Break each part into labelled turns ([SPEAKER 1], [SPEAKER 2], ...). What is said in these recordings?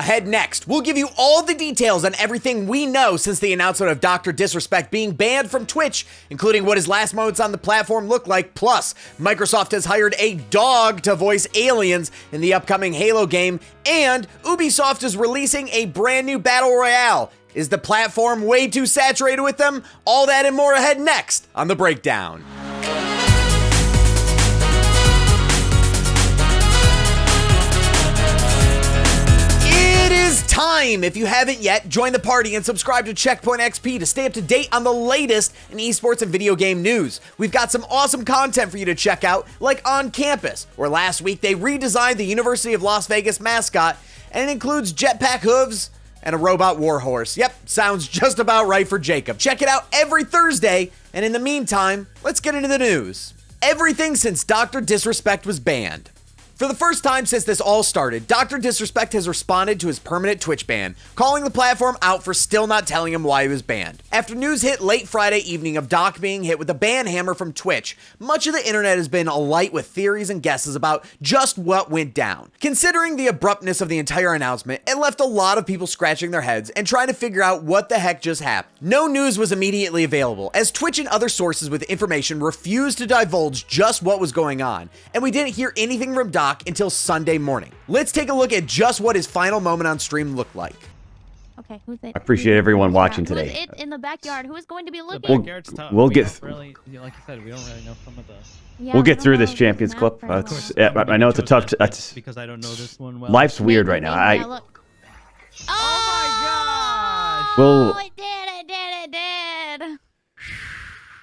[SPEAKER 1] Ahead next, we'll give you all the details on everything we know since the announcement of Dr. Disrespect being banned from Twitch, including what his last moments on the platform look like. Plus, Microsoft has hired a dog to voice aliens in the upcoming Halo game, and Ubisoft is releasing a brand new battle royale. Is the platform way too saturated with them? All that and more ahead next on The Breakdown. Time! If you haven't yet, join the party and subscribe to Checkpoint XP to stay up to date on the latest in esports and video game news. We've got some awesome content for you to check out, like On Campus, where last week they redesigned the University of Las Vegas mascot, and it includes jetpack hooves and a robot warhorse. Yep, sounds just about right for Jacob. Check it out every Thursday, and in the meantime, let's get into the news. Everything since Dr. Disrespect was banned. For the first time since this all started, Dr. Disrespect has responded to his permanent Twitch ban, calling the platform out for still not telling him why he was banned. After news hit late Friday evening of Doc being hit with a ban hammer from Twitch, much of the internet has been alight with theories and guesses about just what went down. Considering the abruptness of the entire announcement, it left a lot of people scratching their heads and trying to figure out what the heck just happened. No news was immediately available, as Twitch and other sources with information refused to divulge just what was going on, and we didn't hear anything from Doc until Sunday morning. Let's take a look at just what his final moment on stream looked like.
[SPEAKER 2] Okay, who's it?
[SPEAKER 3] I appreciate everyone watching today.
[SPEAKER 2] Who's it in the backyard? Who is going to be looking?
[SPEAKER 4] The backyard's tough.
[SPEAKER 3] We'll
[SPEAKER 4] We
[SPEAKER 3] get
[SPEAKER 4] don't really, like you said, we don't really know some of the.
[SPEAKER 2] Yeah,
[SPEAKER 3] we'll
[SPEAKER 2] we
[SPEAKER 3] get
[SPEAKER 2] don't
[SPEAKER 3] through
[SPEAKER 2] know
[SPEAKER 3] this Champions
[SPEAKER 2] map
[SPEAKER 3] clip.
[SPEAKER 2] very well.
[SPEAKER 3] I know it's a tough. It's
[SPEAKER 4] because I don't know this one well.
[SPEAKER 3] life's weird right now.
[SPEAKER 2] Yeah, look. Oh,
[SPEAKER 3] We'll
[SPEAKER 2] it did.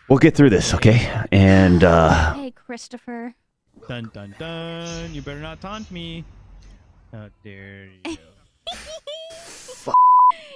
[SPEAKER 3] we'll get through this, okay? And
[SPEAKER 2] Hey, Christopher.
[SPEAKER 4] Dun dun dun! You better not taunt me. How dare you?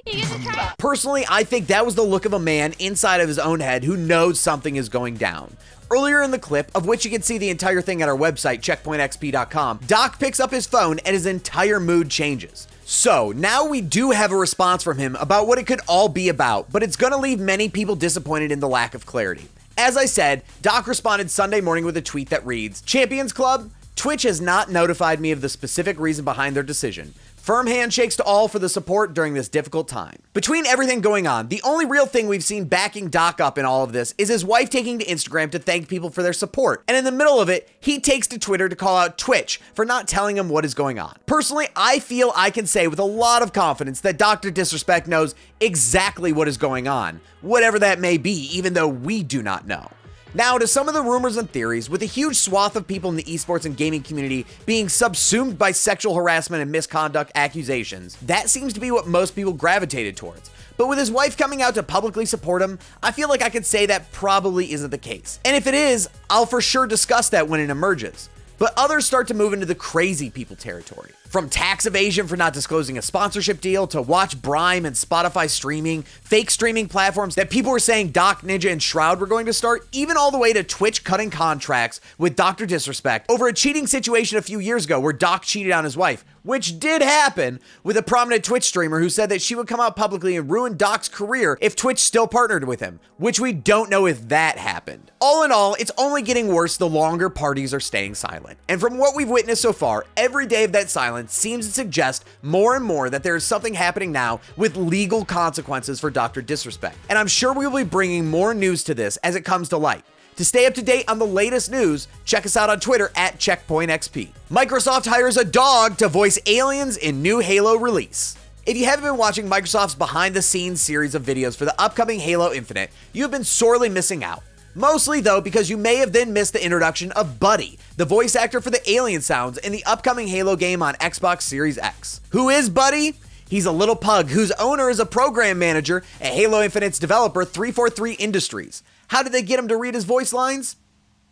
[SPEAKER 2] You get to try.
[SPEAKER 1] Personally, I think that was the look of a man inside of his own head who knows something is going down. Earlier in the clip, of which you can see the entire thing at our website, checkpointxp.com, Doc picks up his phone and his entire mood changes. So, now we do have a response from him about what it could all be about, but it's gonna leave many people disappointed in the lack of clarity. As I said, Doc responded Sunday morning with a tweet that reads, "Champions Club, Twitch has not notified me of the specific reason behind their decision. Firm handshakes to all for the support during this difficult time." Between everything going on, the only real thing we've seen backing Doc up in all of this is his wife taking to Instagram to thank people for their support. And in the middle of it, he takes to Twitter to call out Twitch for not telling him what is going on. Personally, I feel I can say with a lot of confidence that Dr. Disrespect knows exactly what is going on, whatever that may be, even though we do not know. Now, to some of the rumors and theories, with a huge swath of people in the esports and gaming community being subsumed by sexual harassment and misconduct accusations, that seems to be what most people gravitated towards. But with his wife coming out to publicly support him, I feel like I could say that probably isn't the case. And if it is, I'll for sure discuss that when it emerges. But others start to move into the crazy people territory. From tax evasion for not disclosing a sponsorship deal to Watch Brime and Spotify streaming, fake streaming platforms that people were saying Doc, Ninja, and Shroud were going to start, even all the way to Twitch cutting contracts with Dr. Disrespect over a cheating situation a few years ago where Doc cheated on his wife, which did happen with a prominent Twitch streamer who said that she would come out publicly and ruin Doc's career if Twitch still partnered with him, which we don't know if that happened. All in all, it's only getting worse the longer parties are staying silent. And from what we've witnessed so far, every day of that silence seems to suggest more and more that there is something happening now with legal consequences for Dr. Disrespect. And I'm sure we will be bringing more news to this as it comes to light. To stay up to date on the latest news, check us out on Twitter at CheckpointXP. Microsoft hires a dog to voice aliens in new Halo release. If you haven't been watching Microsoft's behind-the-scenes series of videos for the upcoming Halo Infinite, you have been sorely missing out. Mostly, though, because you may have then missed the introduction of Buddy, the voice actor for the alien sounds in the upcoming Halo game on Xbox Series X. Who is Buddy? He's a little pug whose owner is a program manager at Halo Infinite's developer 343 Industries. How did they get him to read his voice lines?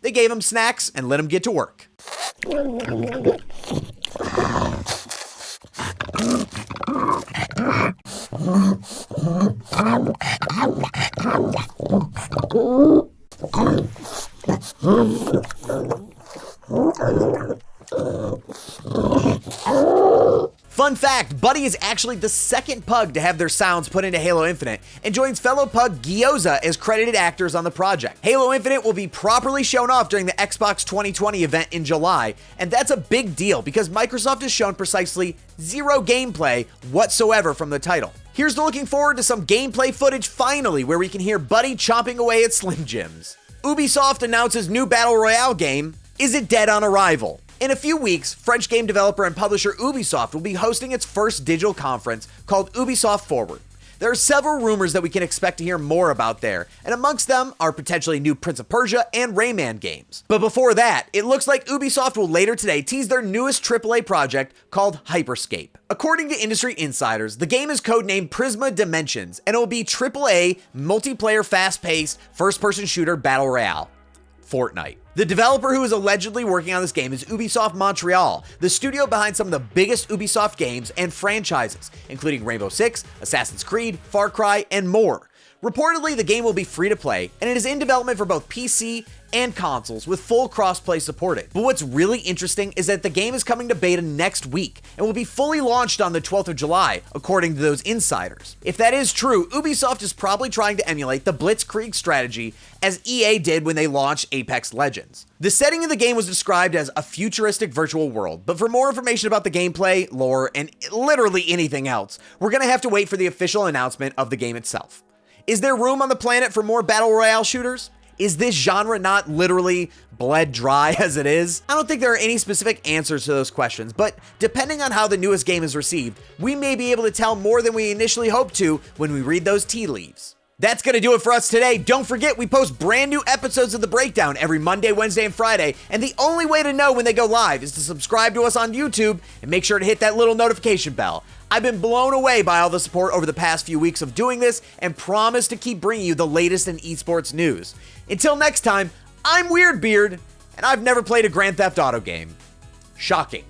[SPEAKER 1] They gave him snacks and let him get to work. Fun fact, Buddy Buddy is actually the second pug to have their sounds put into Halo Infinite and joins fellow pug Gyoza as credited actors on the project. Halo Infinite will be properly shown off during the Xbox 2020 event in July, and that's a big deal because Microsoft has shown precisely zero gameplay whatsoever from the title. Here's to looking forward to some gameplay footage finally where we can hear Buddy chomping away at Slim Jims. Ubisoft announces new Battle Royale game. Is it dead on arrival? In a few weeks, French game developer and publisher Ubisoft will be hosting its first digital conference called Ubisoft Forward. There are several rumors that we can expect to hear more about there, and amongst them are potentially new Prince of Persia and Rayman games. But before that, it looks like Ubisoft will later today tease their newest AAA project called Hyper Scape. According to industry insiders, the game is codenamed Prisma Dimensions, and it will be AAA, multiplayer, fast-paced, first-person shooter battle royale. Fortnite. The developer who is allegedly working on this game is Ubisoft Montreal, the studio behind some of the biggest Ubisoft games and franchises, including Rainbow Six, Assassin's Creed, Far Cry, and more. Reportedly, the game will be free to play, and it is in development for both PC and consoles with full crossplay supported. But what's really interesting is that the game is coming to beta next week and will be fully launched on the 12th of July, according to those insiders. If that is true, Ubisoft is probably trying to emulate the Blitzkrieg strategy as EA did when they launched Apex Legends. The setting of the game was described as a futuristic virtual world, but for more information about the gameplay, lore, and literally anything else, we're gonna have to wait for the official announcement of the game itself. Is there room on the planet for more battle royale shooters? Is this genre not literally bled dry as it is? I don't think there are any specific answers to those questions, but depending on how the newest game is received, we may be able to tell more than we initially hoped to when we read those tea leaves. That's gonna do it for us today. Don't forget, we post brand new episodes of The Breakdown every Monday, Wednesday, and Friday, and the only way to know when they go live is to subscribe to us on YouTube and make sure to hit that little notification bell. I've been blown away by all the support over the past few weeks of doing this and promise to keep bringing you the latest in esports news. Until next time, I'm Weirdbeard, and I've never played a Grand Theft Auto game. Shocking.